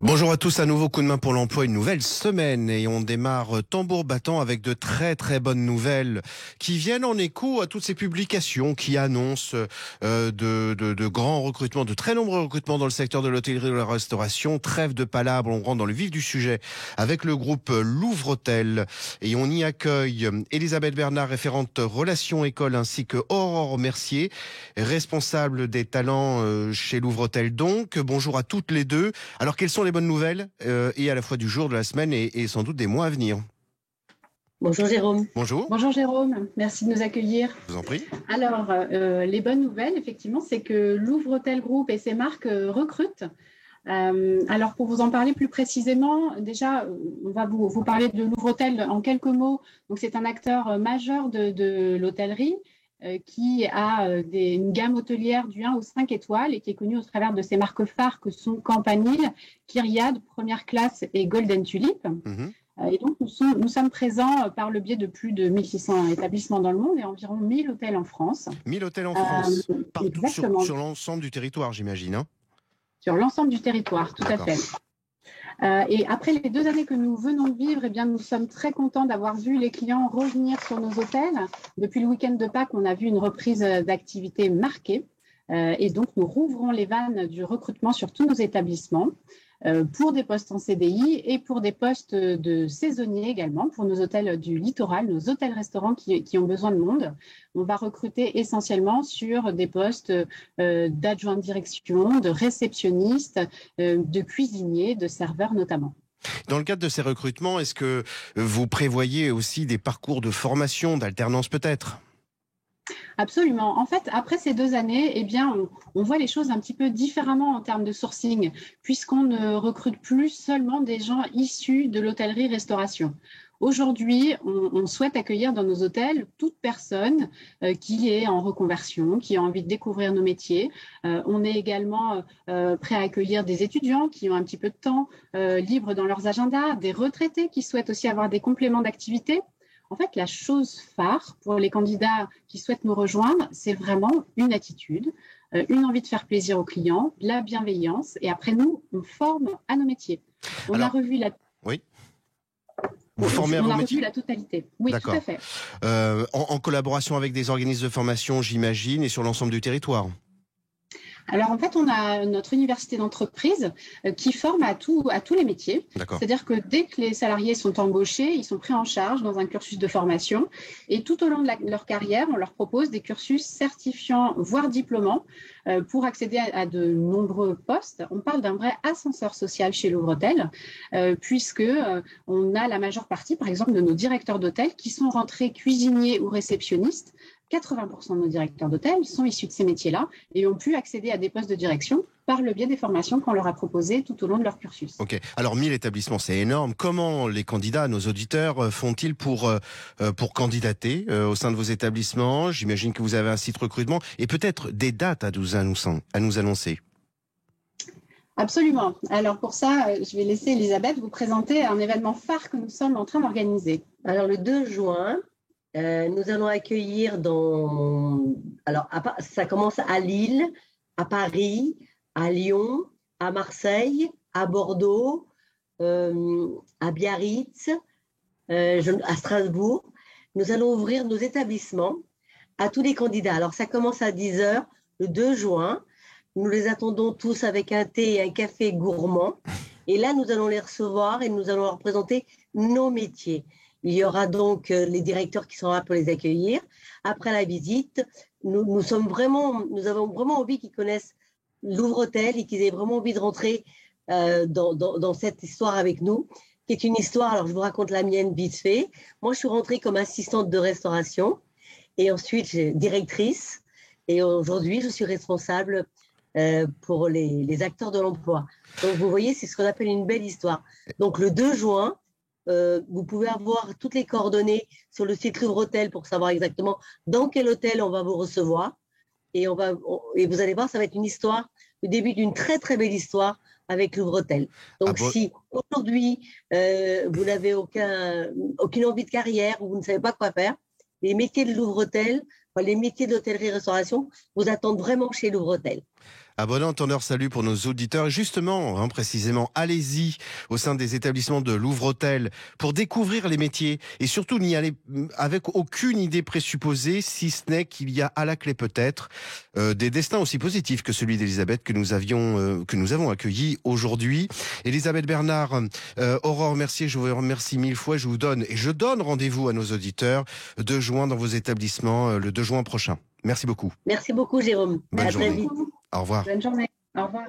Bonjour à tous, un nouveau coup de main pour l'emploi, une nouvelle semaine et on démarre tambour battant avec de très très bonnes nouvelles qui viennent en écho à toutes ces publications qui annoncent de grands recrutements, de très nombreux recrutements dans le secteur de l'hôtellerie et de la restauration. Trêve de palabres, on rentre dans le vif du sujet avec le groupe Louvre-Hôtel et on y accueille Elisabeth Bernard, référente relations école, ainsi que Aurore Mercier, responsable des talents chez Louvre-Hôtel. Donc, bonjour à toutes les deux. Alors, quelles sont les bonnes nouvelles et à la fois du jour, de la semaine et sans doute des mois à venir? Bonjour Jérôme. Bonjour. Bonjour Jérôme, merci de nous accueillir. Je vous en prie. Alors, les bonnes nouvelles, effectivement, c'est que Louvre-Hôtel Group et ses marques recrutent. Alors, pour vous en parler plus précisément, déjà, on va vous parler de Louvre-Hôtel en quelques mots. Donc, c'est un acteur majeur de l'hôtellerie qui a une gamme hôtelière du 1 au 5 étoiles et qui est connue au travers de ses marques phares que sont Campanile, Kyriade, Première Classe et Golden Tulip. Et donc, nous sommes présents par le biais de plus de 1600 établissements dans le monde et environ 1000 hôtels en France. 1000 hôtels en France, partout Exactement. sur l'ensemble du territoire, j'imagine. Hein, sur l'ensemble du territoire, tout à fait. Et après les 2 années que nous venons de vivre, eh bien, nous sommes très contents d'avoir vu les clients revenir sur nos hôtels. Depuis le week-end de Pâques, on a vu une reprise d'activité marquée. Et donc, nous rouvrons les vannes du recrutement sur tous nos établissements pour des postes en CDI et pour des postes de saisonniers également, pour nos hôtels du littoral, nos hôtels-restaurants qui ont besoin de monde. On va recruter essentiellement sur des postes d'adjoint de direction, de réceptionnistes, de cuisiniers, de serveurs notamment. dans le cadre de ces recrutements, est-ce que vous prévoyez aussi des parcours de formation, d'alternance peut-être? Absolument. En fait, après ces 2 années, eh bien, on voit les choses un petit peu différemment en termes de sourcing, puisqu'on ne recrute plus seulement des gens issus de l'hôtellerie-restauration. Aujourd'hui, on souhaite accueillir dans nos hôtels toute personne qui est en reconversion, qui a envie de découvrir nos métiers. On est également prêt à accueillir des étudiants qui ont un petit peu de temps libre dans leurs agendas, des retraités qui souhaitent aussi avoir des compléments d'activité. En fait, la chose phare pour les candidats qui souhaitent nous rejoindre, c'est vraiment une attitude, une envie de faire plaisir aux clients, de la bienveillance. Et après, nous, on forme à nos métiers. On a revu la... Oui. Vous formez à vos métiers ? On a revu la totalité. Oui, d'accord. Tout à fait. En collaboration avec des organismes de formation, j'imagine, et sur l'ensemble du territoire. Alors, en fait, on a notre université d'entreprise qui forme à tous les métiers. C'est-à-dire que dès que les salariés sont embauchés, ils sont pris en charge dans un cursus de formation. Et tout au long de leur carrière, on leur propose des cursus certifiants, voire diplômants, pour accéder à de nombreux postes. On parle d'un vrai ascenseur social chez Louvre-Hôtel, puisque on a la majeure partie, par exemple, de nos directeurs d'hôtel qui sont rentrés cuisiniers ou réceptionnistes. 80% de nos directeurs d'hôtel sont issus de ces métiers-là et ont pu accéder à des postes de direction par le biais des formations qu'on leur a proposées tout au long de leur cursus. Ok. Alors 1000 établissements, c'est énorme. Comment les candidats, nos auditeurs, font-ils pour candidater au sein de vos établissements? J'imagine que vous avez un site recrutement et peut-être des dates à nous annoncer. Absolument. Alors pour ça, je vais laisser Elisabeth vous présenter un événement phare que nous sommes en train d'organiser. Alors le 2 juin, nous allons accueillir ça commence à Lille, à Paris, à Lyon, à Marseille, à Bordeaux, à Biarritz, à Strasbourg. Nous allons ouvrir nos établissements à tous les candidats. Alors ça commence à 10h le 2 juin. Nous les attendons tous avec un thé et un café gourmand. Et là, nous allons les recevoir et nous allons leur présenter nos métiers. Il y aura donc les directeurs qui sont là pour les accueillir. Après la visite, nous avons vraiment envie qu'ils connaissent Louvre-Hôtel et qu'ils aient vraiment envie de rentrer dans cette histoire avec nous, qui est une histoire, alors je vous raconte la mienne vite fait. Moi, je suis rentrée comme assistante de restauration et ensuite directrice. Et aujourd'hui, je suis responsable pour les acteurs de l'emploi. Donc, vous voyez, c'est ce qu'on appelle une belle histoire. Donc, le 2 juin, vous pouvez avoir toutes les coordonnées sur le site Louvre-Hôtel pour savoir exactement dans quel hôtel on va vous recevoir. Et vous allez voir, ça va être une histoire, le début d'une très, très belle histoire avec Louvre-Hôtel. Donc, si aujourd'hui, vous n'avez aucune envie de carrière ou vous ne savez pas quoi faire, les métiers de Louvre-Hôtel, les métiers d'hôtellerie-restauration vous attendent vraiment chez Louvre-Hôtel. À bon entendeur, salut pour nos auditeurs. Et justement, précisément, allez-y au sein des établissements de Louvre-Hôtel pour découvrir les métiers et surtout n'y aller avec aucune idée présupposée, si ce n'est qu'il y a à la clé peut-être des destins aussi positifs que celui d'Elisabeth que nous avons accueilli aujourd'hui. Elisabeth Bernard, Aurore Mercier, je vous remercie mille fois. Je donne rendez-vous à nos auditeurs 2 juin dans vos établissements le 2 juin prochain. Merci beaucoup. Merci beaucoup, Jérôme. Bonne à journée. très vite. Au revoir. Bonne journée. Au revoir.